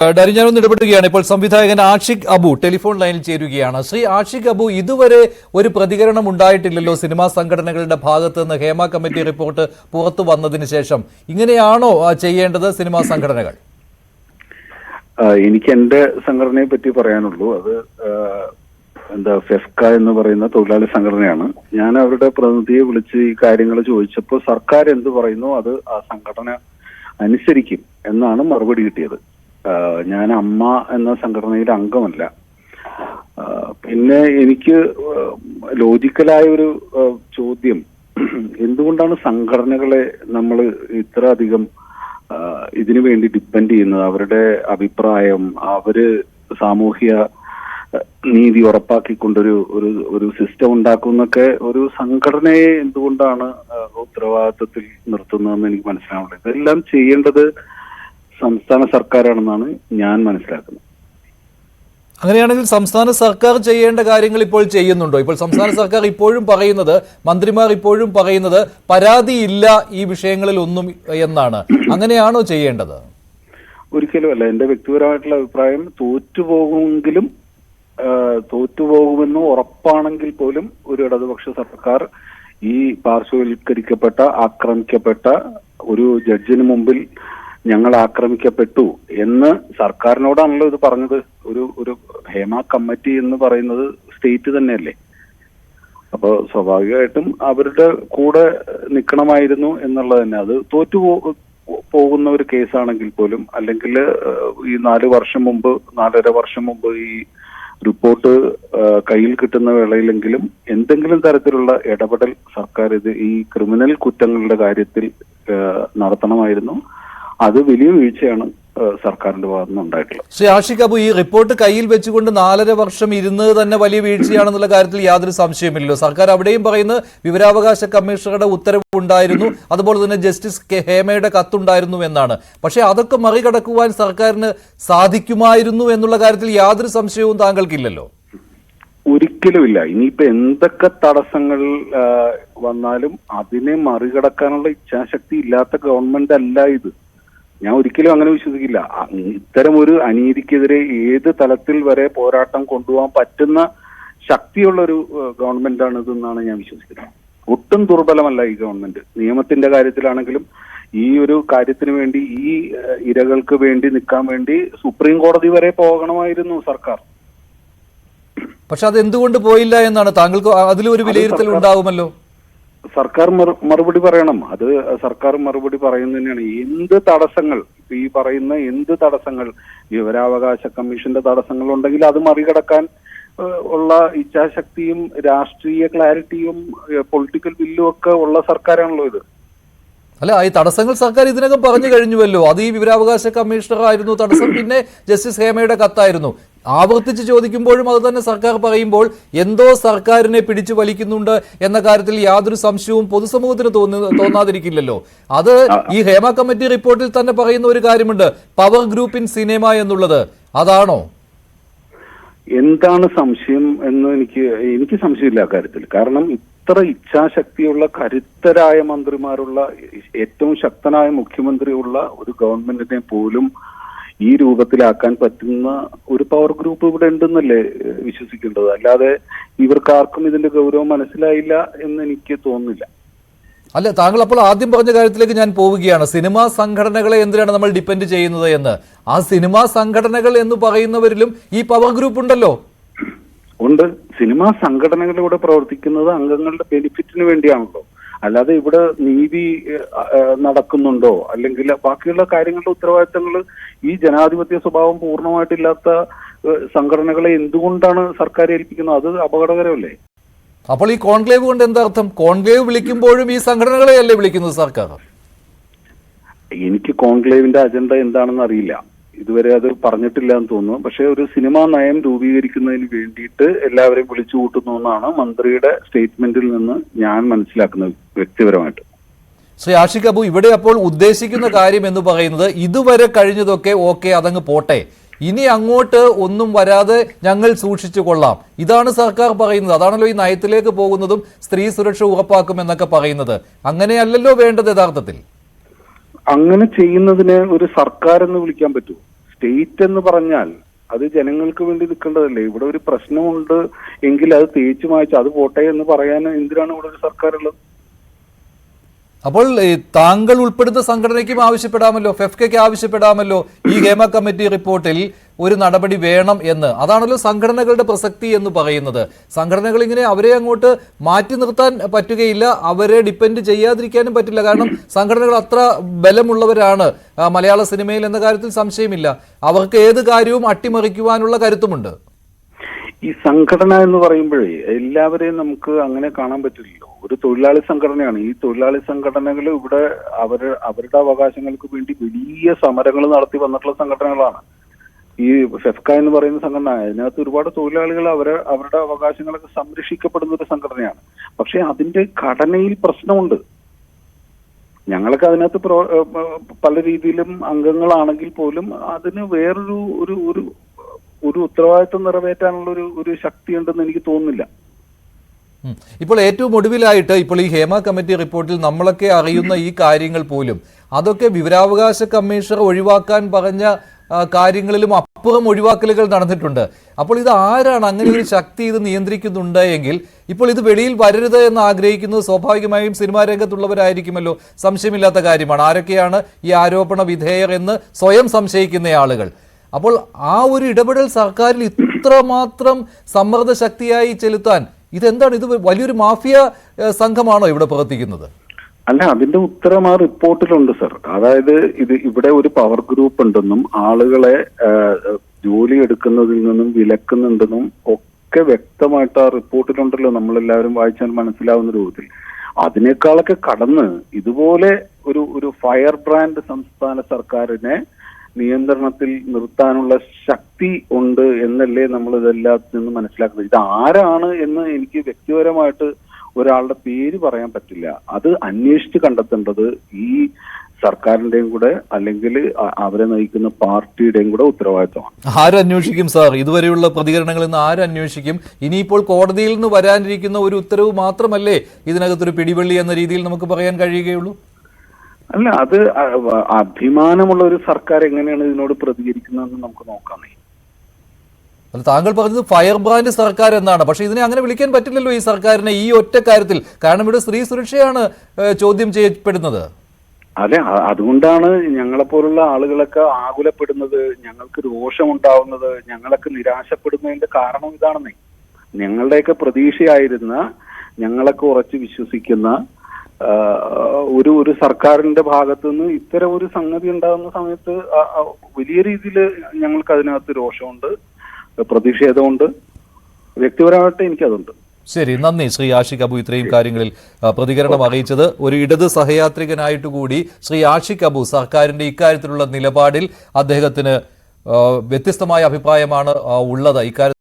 ഡാരി ഞാനൊന്ന് ഇടപെടുകയാണ്. ഇപ്പോൾ സംവിധായകൻ ആഷിഖ് അബു ടെലിഫോൺ ലൈനിൽ ചേരുകയാണ്. ശ്രീ ആഷിഖ് അബു, ഇതുവരെ ഒരു പ്രതികരണം ഉണ്ടായിട്ടില്ലല്ലോ സിനിമാ സംഘടനകളുടെ ഭാഗത്ത് നിന്ന് ഹേമ കമ്മിറ്റി റിപ്പോർട്ട് പുറത്തു വന്നതിന് ശേഷം. ഇങ്ങനെയാണോ ചെയ്യേണ്ടത് സിനിമാ സംഘടനകൾ? എനിക്ക് എന്റെ സംഘടനയെ പറ്റി പറയാനുള്ളൂ. അത് ഫെഫ്ക എന്ന് പറയുന്ന തൊഴിലാളി സംഘടനയാണ്. ഞാൻ അവരുടെ പ്രതിനിധിയെ വിളിച്ച് ഈ കാര്യങ്ങൾ ചോദിച്ചപ്പോൾ സർക്കാർ എന്ത് പറയുന്നു അത് ആ സംഘടന അനുസരിക്കും എന്നാണ് മറുപടി കിട്ടിയത്. ഞാൻ അമ്മ എന്ന സംഘടനയുടെ അംഗമല്ല. പിന്നെ എനിക്ക് ലോജിക്കലായ ഒരു ചോദ്യം, എന്തുകൊണ്ടാണ് സംഘടനകളെ നമ്മൾ ഇത്ര അധികം ഇതിനു വേണ്ടി ഡിപ്പെൻഡ് ചെയ്യുന്നത്? അവരുടെ അഭിപ്രായം, അവര് സാമൂഹ്യ നീതി ഉറപ്പാക്കിക്കൊണ്ടൊരു ഒരു സിസ്റ്റം ഉണ്ടാക്കുന്നൊക്കെ ഒരു സംഘടനയെ എന്തുകൊണ്ടാണ് ഉത്തരവാദിത്വത്തിൽ നിർത്തുന്നതെന്ന് എനിക്ക് മനസ്സിലാവുന്നില്ല. ഇതെല്ലാം ചെയ്യേണ്ടത് സംസ്ഥാന സർക്കാരാണെന്നാണ് ഞാൻ മനസ്സിലാക്കുന്നത്. അങ്ങനെയാണെങ്കിൽ സംസ്ഥാന സർക്കാർ ചെയ്യേണ്ട കാര്യങ്ങൾ ഇപ്പോൾ ചെയ്യുന്നുണ്ടോ? ഇപ്പോൾ സംസ്ഥാന സർക്കാർ ഇപ്പോഴും പറയുന്നത്, മന്ത്രിമാർ ഇപ്പോഴും പറയുന്നത് പരാതിയില്ല ഈ വിഷയങ്ങളിൽ ഒന്നും എന്നാണ്. അങ്ങനെയാണോ ചെയ്യേണ്ടത്? ഒരിക്കലും അല്ല. എന്റെ വ്യക്തിപരമായിട്ടുള്ള അഭിപ്രായം, തോറ്റുപോകുമെന്ന് ഉറപ്പാണെങ്കിൽ പോലും ഒരു ഇടതുപക്ഷ സർക്കാർ ഈ പാർശ്വവൽക്കരിക്കപ്പെട്ട, ആക്രമിക്കപ്പെട്ട ഒരു ജഡ്ജിന് മുമ്പിൽ ഞങ്ങൾ ആക്രമിക്കപ്പെട്ടു എന്ന് സർക്കാരിനോടാണല്ലോ ഇത് പറഞ്ഞത്. ഒരു ഹേമ കമ്മിറ്റി എന്ന് പറയുന്നത് സ്റ്റേറ്റ് തന്നെയല്ലേ. അപ്പോൾ സ്വാഭാവികമായിട്ടും അവരുടെ കൂടെ നിൽക്കണമായിരുന്നു എന്നുള്ളത് തന്നെ. അത് പോകുന്ന ഒരു കേസാണെങ്കിൽ പോലും, അല്ലെങ്കിൽ ഈ 4 വർഷം മുമ്പ്, 4.5 വർഷം മുമ്പ് ഈ റിപ്പോർട്ട് കയ്യിൽ കിട്ടുന്ന വേളയിലെങ്കിലും എന്തെങ്കിലും തരത്തിലുള്ള ഇടപെടൽ സർക്കാർ ഈ ക്രിമിനൽ കുറ്റങ്ങളുടെ കാര്യത്തിൽ നടത്തണമായിരുന്നു. അത് വലിയ വീഴ്ചയാണ് സർക്കാരിന്റെ ഭാഗത്ത് നിന്ന് ഉണ്ടായിട്ടുള്ളത്. ശ്രീ ആഷിഖ് അബു, ഈ റിപ്പോർട്ട് കയ്യിൽ വെച്ചുകൊണ്ട് 4.5 വർഷം ഇരുന്നത് തന്നെ വലിയ വീഴ്ചയാണെന്നുള്ള കാര്യത്തിൽ യാതൊരു സംശയമില്ലല്ലോ. സർക്കാർ അവിടെയും പറയുന്നത് വിവരാവകാശ കമ്മീഷണറുടെ ഉത്തരവ് ഉണ്ടായിരുന്നു, അതുപോലെ തന്നെ ജസ്റ്റിസ് ഹേമയുടെ കത്തുണ്ടായിരുന്നു എന്നാണ്. പക്ഷേ അതൊക്കെ മറികടക്കുവാൻ സർക്കാരിന് സാധിക്കുമായിരുന്നു എന്നുള്ള കാര്യത്തിൽ യാതൊരു സംശയവും താങ്കൾക്കില്ലല്ലോ? ഒരിക്കലുമില്ല. ഇനിയിപ്പോ എന്തൊക്കെ തടസ്സങ്ങൾ വന്നാലും അതിനെ മറികടക്കാനുള്ള ഇച്ഛാശക്തി ഇല്ലാത്ത ഗവൺമെന്റ് അല്ല ഇത്. ഞാൻ ഒരിക്കലും അങ്ങനെ വിശ്വസിക്കില്ല. ഇത്തരം ഒരു അനീതിക്കെതിരെ ഏത് തലത്തിൽ വരെ പോരാട്ടം കൊണ്ടുപോകാൻ പറ്റുന്ന ശക്തിയുള്ള ഒരു ഗവൺമെന്റാണ് ഇതെന്നാണ് ഞാൻ വിശ്വസിക്കുന്നത്. ഒട്ടും ദുർബലമല്ല ഈ ഗവൺമെന്റ്. നിയമത്തിന്റെ കാര്യത്തിലാണെങ്കിലും ഈ ഒരു കാര്യത്തിന് വേണ്ടി, ഈ ഇരകൾക്ക് വേണ്ടി നിൽക്കാൻ വേണ്ടി സുപ്രീം കോടതി വരെ പോകണമായിരുന്നു സർക്കാർ. പക്ഷെ അത് എന്തുകൊണ്ട് പോയില്ല എന്നാണ് താങ്കൾക്ക് അതിലൊരു വിലയിരുത്തൽ ഉണ്ടാവുമല്ലോ. സർക്കാർ മറുപടി പറയണം. അത് സർക്കാർ മറുപടി പറയുന്നതന്നെയാണ്. എന്ത് തടസ്സങ്ങൾ, ഈ പറയുന്ന എന്ത് തടസ്സങ്ങൾ, വിവരാവകാശ കമ്മീഷന്റെ തടസ്സങ്ങൾ ഉണ്ടെങ്കിൽ അത് മറികടക്കാൻ ഉള്ള ഇച്ഛാശക്തിയും രാഷ്ട്രീയ ക്ലാരിറ്റിയും പൊളിറ്റിക്കൽ വില്ലും ഒക്കെ ഉള്ള സർക്കാരാണല്ലോ ഇത്. അല്ല, ഈ തടസ്സങ്ങൾ സർക്കാർ ഇതിനകം പറഞ്ഞു കഴിഞ്ഞുവല്ലോ. അത് ഈ വിവരാവകാശ കമ്മീഷണർ ആയിരുന്നു തടസ്സം, പിന്നെ ജസ്റ്റിസ് ഹേമയുടെ കത്തായിരുന്നു. ആവർത്തിച്ച് ചോദിക്കുമ്പോഴും അത് തന്നെ സർക്കാർ പറയുമ്പോൾ എന്തോ സർക്കാരിനെ പിടിച്ചു വലിക്കുന്നുണ്ട് എന്ന കാര്യത്തിൽ യാതൊരു സംശയവും പൊതുസമൂഹത്തിന് തോന്നാതിരിക്കില്ലല്ലോ. അത് ഈ ഹേമ കമ്മിറ്റി റിപ്പോർട്ടിൽ തന്നെ പറയുന്ന ഒരു കാര്യമുണ്ട്, പവർ ഗ്രൂപ്പ് ഇൻ സിനിമ എന്നുള്ളത്. അതാണോ? എന്താണ് സംശയം എന്ന് എനിക്ക് സംശയമില്ല കാര്യത്തിൽ. കാരണം ഇത്ര ഇച്ഛാശക്തിയുള്ള, കരുത്തരായ മന്ത്രിമാരുള്ള, ഏറ്റവും ശക്തനായ മുഖ്യമന്ത്രിയുള്ള ഒരു ഗവൺമെന്റിനെ പോലും ഈ രൂപത്തിലാക്കാൻ പറ്റുന്ന ഒരു പവർ ഗ്രൂപ്പ് ഇവിടെ ഉണ്ടെന്നല്ലേ വിശ്വസിക്കേണ്ടത്. അല്ലാതെ ഇവർക്കാർക്കും ഇതിന്റെ ഗൗരവം മനസ്സിലായില്ല എന്ന് എനിക്ക് തോന്നുന്നില്ല. അല്ല, താങ്കൾ അപ്പോൾ ആദ്യം പറഞ്ഞ കാര്യത്തിലേക്ക് ഞാൻ പോവുകയാണ്. സിനിമാ സംഘടനകളെ എന്തിനാണ് നമ്മൾ ഡിപ്പെൻഡ് ചെയ്യുന്നത് എന്ന്. ആ സിനിമാ സംഘടനകൾ എന്ന് പറയുന്നവരിലും ഈ പവർ ഗ്രൂപ്പ് ഉണ്ടല്ലോ. ഉണ്ട്. സിനിമാ സംഘടനകളിലൂടെ പ്രവർത്തിക്കുന്നത് അംഗങ്ങളുടെ ബെനിഫിറ്റിന് വേണ്ടിയാണല്ലോ. അല്ലാതെ ഇവിടെ നീതി നടക്കുന്നുണ്ടോ, അല്ലെങ്കിൽ ബാക്കിയുള്ള കാര്യങ്ങളുടെ ഉത്തരവാദിത്തങ്ങൾ ഈ ജനാധിപത്യ സ്വഭാവം പൂർണ്ണമായിട്ടില്ലാത്ത സംഘടനകളെ എന്തുകൊണ്ടാണ് സർക്കാർ ഏൽപ്പിക്കുന്നത്? അത് അപകടകരമല്ലേ? അപ്പോൾ ഈ കോൺക്ലേവ് കൊണ്ട് എന്താ അർത്ഥം? കോൺക്ലേവ് വിളിക്കുമ്പോഴും ഈ സംഘടനകളെയല്ലേ വിളിക്കുന്നത് സർക്കാർ? എനിക്ക് കോൺക്ലേവിന്റെ അജണ്ട എന്താണെന്ന് അറിയില്ല. ഇതുവരെ അത് പറഞ്ഞിട്ടില്ല എന്ന് തോന്നുന്നു. പക്ഷെ ഒരു സിനിമാ നയം രൂപീകരിക്കുന്നതിന് വേണ്ടിയിട്ട് എല്ലാവരെയും വിളിച്ചു കൂട്ടുന്നു എന്നാണ് മന്ത്രിയുടെ സ്റ്റേറ്റ്മെന്റിൽ നിന്ന് ഞാൻ മനസ്സിലാക്കുന്നത് വ്യക്തിപരമായിട്ട്. ശ്രീ ആഷിഖ് അബു, ഇവിടെ അപ്പോൾ ഉദ്ദേശിക്കുന്ന കാര്യം എന്ന് പറയുന്നത് ഇതുവരെ കഴിഞ്ഞതൊക്കെ ഓക്കെ, അതങ്ങ് പോട്ടെ, ഇനി അങ്ങോട്ട് ഒന്നും വരാതെ ഞങ്ങൾ സൂക്ഷിച്ചു കൊള്ളാം, ഇതാണ് സർക്കാർ പറയുന്നത്. അതാണല്ലോ ഈ നയത്തിലേക്ക് പോകുന്നതും സ്ത്രീ സുരക്ഷ ഉറപ്പാക്കും എന്നൊക്കെ പറയുന്നത്. അങ്ങനെയല്ലല്ലോ വേണ്ടത് യഥാർത്ഥത്തിൽ. അങ്ങനെ ചെയ്യുന്നതിന് ഒരു സർക്കാർ എന്ന് വിളിക്കാൻ പറ്റുമോ? സ്റ്റേറ്റ് എന്ന് പറഞ്ഞാൽ അത് ജനങ്ങൾക്ക് വേണ്ടി നിൽക്കേണ്ടതല്ലേ? ഇവിടെ ഒരു പ്രശ്നമുണ്ട് എങ്കിൽ അത് തേച്ചു മായ്ച്ചു അത് പോട്ടെ എന്ന് പറയാൻ എന്തിനാണ് ഇവിടെ ഒരു സർക്കാർ ഉള്ളത്? അപ്പോൾ താങ്കൾ ഉൾപ്പെടുന്ന സംഘടനയ്ക്കും ആവശ്യപ്പെടാമല്ലോ, ഫെഫ്കയ്ക്ക് ആവശ്യപ്പെടാമല്ലോ ഈ ഹേമ കമ്മിറ്റി റിപ്പോർട്ടിൽ ഒരു നടപടി വേണം എന്ന്. അതാണല്ലോ സംഘടനകളുടെ പ്രസക്തി എന്ന് പറയുന്നത്. സംഘടനകൾ ഇങ്ങനെ അവരെ അങ്ങോട്ട് മാറ്റി നിർത്താൻ പറ്റുകയില്ല, അവരെ ഡിപ്പെൻഡ് ചെയ്യാതിരിക്കാനും പറ്റില്ല. കാരണം സംഘടനകൾ അത്ര ബലമുള്ളവരാണ് മലയാള സിനിമയിൽ എന്ന കാര്യത്തിൽ സംശയമില്ല. അവർക്ക് ഏത് കാര്യവും അട്ടിമറിക്കുവാനുള്ള കരുത്തുമുണ്ട്. ഈ സംഘടന എന്ന് പറയുമ്പോഴേ എല്ലാവരെയും നമുക്ക് അങ്ങനെ കാണാൻ പറ്റില്ലല്ലോ. ഒരു തൊഴിലാളി സംഘടനയാണ്. ഈ തൊഴിലാളി സംഘടനകൾ ഇവിടെ അവരുടെ അവകാശങ്ങൾക്ക് വേണ്ടി വലിയ സമരങ്ങൾ നടത്തി വന്നിട്ടുള്ള സംഘടനകളാണ്. ഈ ഫെഫ്ക എന്ന് പറയുന്ന സംഘടന, അതിനകത്ത് ഒരുപാട് തൊഴിലാളികൾ അവരുടെ അവകാശങ്ങളൊക്കെ സംരക്ഷിക്കപ്പെടുന്ന ഒരു സംഘടനയാണ്. പക്ഷെ അതിന്റെ ഘടനയിൽ പ്രശ്നമുണ്ട്. ഞങ്ങളൊക്കെ അതിനകത്ത് പല രീതിയിലും അംഗങ്ങളാണെങ്കിൽ പോലും അതിന് വേറൊരു ഒരു ഉത്തരവാദിത്വം നിറവേറ്റാനുള്ള ഒരു ശക്തി ഉണ്ടെന്ന് എനിക്ക് തോന്നുന്നില്ല. ഇപ്പോൾ ഏറ്റവും ഒടുവിലായിട്ട് ഇപ്പോൾ ഈ ഹേമ കമ്മിറ്റി റിപ്പോർട്ടിൽ നമ്മളൊക്കെ അറിയുന്ന ഈ കാര്യങ്ങൾ പോലും അതൊക്കെ വിവരാവകാശ കമ്മീഷണർ ഒഴിവാക്കാൻ പറഞ്ഞ കാര്യങ്ങളിലും അപ്പുറം ഒഴിവാക്കലുകൾ നടന്നിട്ടുണ്ട്. അപ്പോൾ ഇത് ആരാണ് അങ്ങനെ ഒരു ശക്തി ഇത് നിയന്ത്രിക്കുന്നുണ്ട് എങ്കിൽ ഇപ്പോൾ ഇത് വെളിയിൽ വരരുത് എന്ന് ആഗ്രഹിക്കുന്നത് സ്വാഭാവികമായും സിനിമാ രംഗത്തുള്ളവരായിരിക്കുമല്ലോ. സംശയമില്ലാത്ത കാര്യമാണ്. ആരൊക്കെയാണ് ഈ ആരോപണ വിധേയർ എന്ന് സ്വയം സംശയിക്കുന്ന ആളുകൾ. അപ്പോൾ ആ ഒരു ഇടപെടൽ സർക്കാരിൽ ഇത്രമാത്രം സമ്മർദ്ദ ശക്തിയായി ചെലുത്താൻ ഇതെന്താണ്? ഇത് വലിയൊരു മാഫിയ സംഘമാണോ ഇവിടെ പ്രവർത്തിക്കുന്നത്? അല്ല, അതിന്റെ ഉത്തരം ആ റിപ്പോർട്ടിലുണ്ട് സർ. അതായത് ഇവിടെ ഒരു പവർ ഗ്രൂപ്പ് ഉണ്ടെന്നും ആളുകളെ ജോലി എടുക്കുന്നതിൽ നിന്നും വിലക്കുന്നുണ്ടെന്നും ഒക്കെ വ്യക്തമായിട്ട് ആ റിപ്പോർട്ടിലുണ്ടല്ലോ. നമ്മളെല്ലാവരും വായിച്ചാൽ മനസ്സിലാവുന്ന രൂപത്തിൽ. അതിനേക്കാളൊക്കെ കടന്ന് ഇതുപോലെ ഒരു ഫയർ ബ്രാൻഡ് സംസ്ഥാന സർക്കാരിനെ നിയന്ത്രണത്തിൽ നിർത്താനുള്ള ശക്തി ഉണ്ട് എന്നല്ലേ നമ്മൾ ഇതെല്ലാത്തിൽ നിന്നും മനസ്സിലാക്കുന്നത്. ഇത് ആരാണ് എന്ന് എനിക്ക് വ്യക്തിപരമായിട്ട് ഒരാളുടെ പേര് പറയാൻ പറ്റില്ല. അത് അന്വേഷിച്ച് കണ്ടെത്തേണ്ടത് ഈ സർക്കാരിന്റെയും കൂടെ അല്ലെങ്കിൽ അവരെ നയിക്കുന്ന പാർട്ടിയുടെയും കൂടെ ഉത്തരവാദിത്തമാണ്. ആരന്വേഷിക്കും സാർ? ഇതുവരെയുള്ള പ്രതികരണങ്ങളിൽ നിന്ന് ആരന്വേഷിക്കും? ഇനിയിപ്പോൾ കോടതിയിൽ നിന്ന് വരാനിരിക്കുന്ന ഒരു ഉത്തരവ് മാത്രമല്ലേ ഇതിനകത്തൊരു പിടിവള്ളി എന്ന രീതിയിൽ നമുക്ക് പറയാൻ കഴിയുകയുള്ളൂ? അല്ല, അത് അഭിമാനമുള്ള ഒരു സർക്കാർ എങ്ങനെയാണ് ഇതിനോട് പ്രതികരിക്കുന്നതെന്ന് നമുക്ക് നോക്കാമേ. അല്ല, താങ്കൾ പറഞ്ഞത് ഫയർ ബ്രാൻഡ് സർക്കാർ എന്നാണ്. പക്ഷെ ഇതിനെ അങ്ങനെ വിളിക്കാൻ പറ്റില്ലല്ലോ ഈ സർക്കാരിനെ ഈ ഒറ്റ കാര്യത്തിൽ. കാരണം ഇവിടെ സ്ത്രീ സുരക്ഷയാണ് ചോദ്യം ചെയ്യപ്പെടുന്നത്. അതെ, അതുകൊണ്ടാണ് ഞങ്ങളെപ്പോലുള്ള ആളുകളൊക്കെ ആകുലപ്പെടുന്നത്, ഞങ്ങൾക്ക് രോഷമുണ്ടാവുന്നത്, ഞങ്ങളൊക്കെ നിരാശപ്പെടുന്നതിന്റെ കാരണം ഇതാണെന്നേ. ഞങ്ങളുടെയൊക്കെ പ്രതീക്ഷയായിരുന്ന, ഞങ്ങളൊക്കെ ഉറച്ചു വിശ്വസിക്കുന്ന ഒരു സർക്കാരിന്റെ ഭാഗത്തു നിന്ന് ഇത്തരം ഒരു സംഗതി ഉണ്ടാകുന്ന സമയത്ത് വലിയ രീതിയിൽ ഞങ്ങൾക്ക് അതിനകത്ത് രോഷമുണ്ട്, പ്രതിഷേധമുണ്ട്. വ്യക്തിപരമായിട്ട് എനിക്കതുണ്ട്. ശരി, നന്ദി ശ്രീ ആഷിഖ് അബു ഇത്രയും കാര്യങ്ങളിൽ പ്രതികരണം അറിയിച്ചത്. ഒരു ഇടത് സഹയാത്രികനായിട്ടുകൂടി ശ്രീ ആഷിഖ് അബു സർക്കാരിന്റെ ഇക്കാര്യത്തിലുള്ള നിലപാടിൽ അദ്ദേഹത്തിന് വ്യത്യസ്തമായ അഭിപ്രായമാണ് ഉള്ളത്. ഇക്കാര്യത്തിൽ